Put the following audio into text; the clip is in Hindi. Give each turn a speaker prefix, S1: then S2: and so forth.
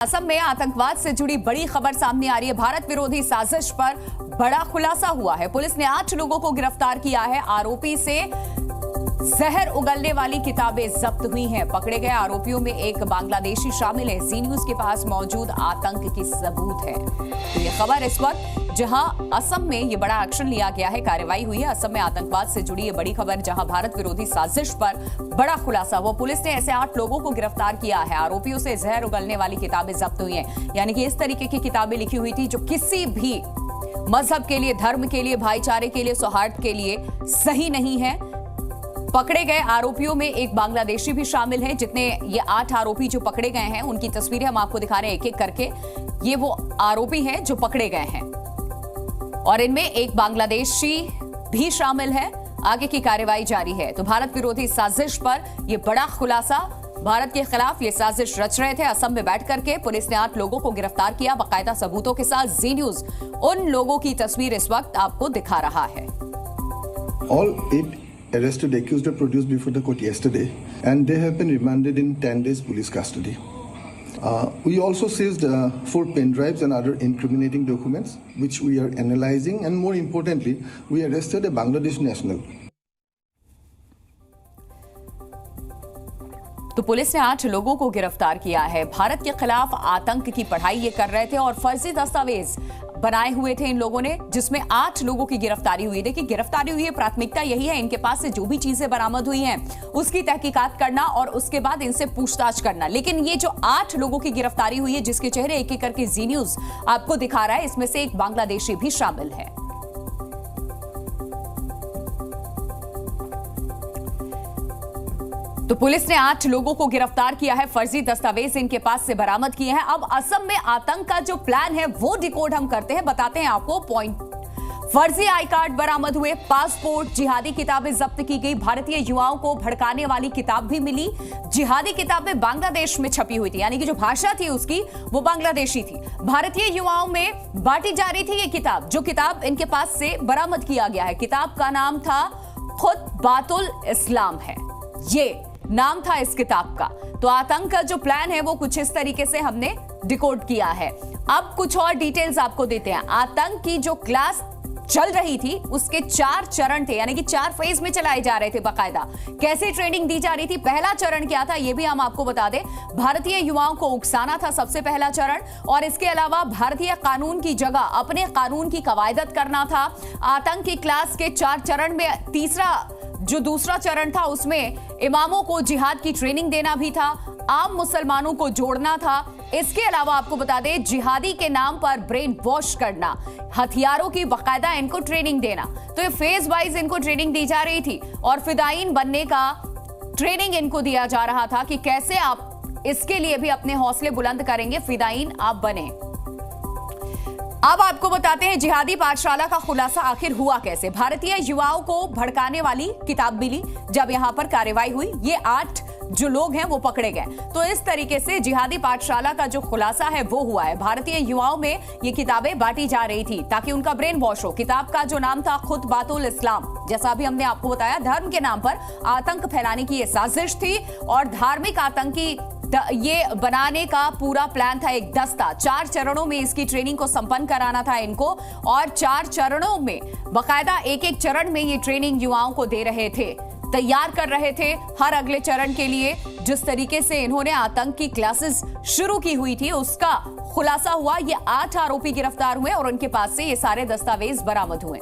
S1: असम में आतंकवाद से जुड़ी बड़ी खबर सामने आ रही है। भारत विरोधी साजिश पर बड़ा खुलासा हुआ है। पुलिस ने 8 लोगों को गिरफ्तार किया है। आरोपी से जहर उगलने वाली किताबें जब्त हुई हैं। पकड़े गए आरोपियों में एक बांग्लादेशी शामिल है। जी न्यूज के पास मौजूद आतंक की सबूत है। तो ये खबर इस वक्त जहां असम में ये बड़ा एक्शन लिया गया है, कार्रवाई हुई है। असम में आतंकवाद से जुड़ी ये बड़ी खबर, जहां भारत विरोधी साजिश पर बड़ा खुलासा हुआ। पुलिस ने ऐसे 8 लोगों को गिरफ्तार किया है। आरोपियों से जहर उगलने वाली किताबें जब्त हुई हैं। यानी कि इस तरीके की किताबें लिखी हुई थी जो किसी भी मजहब के लिए, धर्म के लिए, भाईचारे के लिए, सौहार्द के लिए सही नहीं है। पकड़े गए आरोपियों में एक बांग्लादेशी भी शामिल है। जितने ये 8 आरोपी जो पकड़े गए हैं उनकी तस्वीरें हम आपको दिखा रहे हैं एक एक करके। ये वो आरोपी हैं जो पकड़े गए हैं और इनमें एक बांग्लादेशी भी शामिल है। आगे की कार्रवाई जारी है। तो भारत विरोधी साजिश पर यह बड़ा खुलासा, भारत के खिलाफ ये साजिश रच रहे थे। असम में बैठ करके पुलिस ने 8 लोगों को गिरफ्तार किया, बाकायदा सबूतों के साथ। जी न्यूज उन लोगों की तस्वीर इस वक्त आपको दिखा रहा है।
S2: All 8 arrested accused were produced before the court yesterday, and they have been remanded in 10 days police custody. We also seized 4 pen drives and other incriminating documents, which we are analyzing, and more importantly, we arrested a Bangladesh national.
S1: तो पुलिस ने 8 लोगों को गिरफ्तार किया है। भारत के खिलाफ आतंक की पढ़ाई ये कर रहे थे और फर्जी दस्तावेज बनाए हुए थे इन लोगों ने, जिसमें 8 लोगों की गिरफ्तारी हुई। देखिए, गिरफ्तारी हुई है, प्राथमिकता यही है इनके पास से जो भी चीजें बरामद हुई हैं उसकी तहकीकात करना और उसके बाद इनसे पूछताछ करना। लेकिन ये जो 8 लोगों की गिरफ्तारी हुई है, जिसके चेहरे एक एक करके जी न्यूज आपको दिखा रहा है, इसमें से एक बांग्लादेशी भी शामिल है। तो पुलिस ने 8 लोगों को गिरफ्तार किया है। फर्जी दस्तावेज इनके पास से बरामद किए हैं। अब असम में आतंक का जो प्लान है वो डिकोड हम करते हैं, बताते हैं आपको पॉइंट। फर्जी आई कार्ड बरामद हुए, पासपोर्ट, जिहादी किताबें जब्त की गई, भारतीय युवाओं को भड़काने वाली किताब भी मिली। जिहादी किताबें बांग्लादेश में छपी हुई थी, यानी कि जो भाषा थी उसकी वो बांग्लादेशी थी। भारतीय युवाओं में बांटी जा रही थी ये किताब, जो किताब इनके पास से बरामद किया गया है। किताब का नाम था खुतबातुल इस्लाम है, ये नाम था इस किताब का। तो आतंक का जो प्लान है वो कुछ इस तरीके से हमने डिकोड किया है। अब कुछ और डिटेल्स आपको देते हैं। आतंक की जो क्लास चल रही थी उसके 4 चरण थे, यानी कि 4 फेज में चलाए जा रहे थे। बाकायदा कैसे ट्रेनिंग दी जा रही थी, पहला चरण क्या था ये भी हम आपको बता दें। भारतीय युवाओं को उकसाना था सबसे पहला चरण, और इसके अलावा भारतीय कानून की जगह अपने कानून की कवायदत करना था। आतंक की क्लास के 4 चरण में दूसरा चरण था, उसमें इमामों को जिहाद की ट्रेनिंग देना भी था, आम मुसलमानों को जोड़ना था। इसके अलावा आपको बता दें, जिहादी के नाम पर ब्रेन वॉश करना, हथियारों की बाकायदा इनको ट्रेनिंग देना। तो ये फेज वाइज इनको ट्रेनिंग दी जा रही थी और फिदायीन बनने का ट्रेनिंग इनको दिया जा रहा था कि कैसे आप इसके लिए भी अपने हौसले बुलंद करेंगे, फिदायीन आप बने। अब आपको बताते हैं जिहादी पाठशाला का खुलासा आखिर हुआ कैसे। भारतीय युवाओं को भड़काने वाली किताब मिली जब यहां पर कार्रवाई हुई। ये 8 जो लोग हैं वो पकड़े गए। तो इस तरीके से जिहादी पाठशाला का जो खुलासा है वो हुआ है। भारतीय युवाओं में ये किताबें बांटी जा रही थी ताकि उनका ब्रेन वॉश हो। किताब का जो नाम था खुतबातुल इस्लाम, जैसा अभी हमने आपको बताया, धर्म के नाम पर आतंक फैलाने की ये साजिश थी और धार्मिक आतंकी ये बनाने का पूरा प्लान था। एक दस्ता, 4 चरणों में इसकी ट्रेनिंग को संपन्न कराना था इनको, और 4 चरणों में बाकायदा एक चरण में ये ट्रेनिंग युवाओं को दे रहे थे, तैयार कर रहे थे हर अगले चरण के लिए। जिस तरीके से इन्होंने आतंक की क्लासेस शुरू की हुई थी उसका खुलासा हुआ। ये 8 आरोपी गिरफ्तार हुए और उनके पास से ये सारे दस्तावेज बरामद हुए।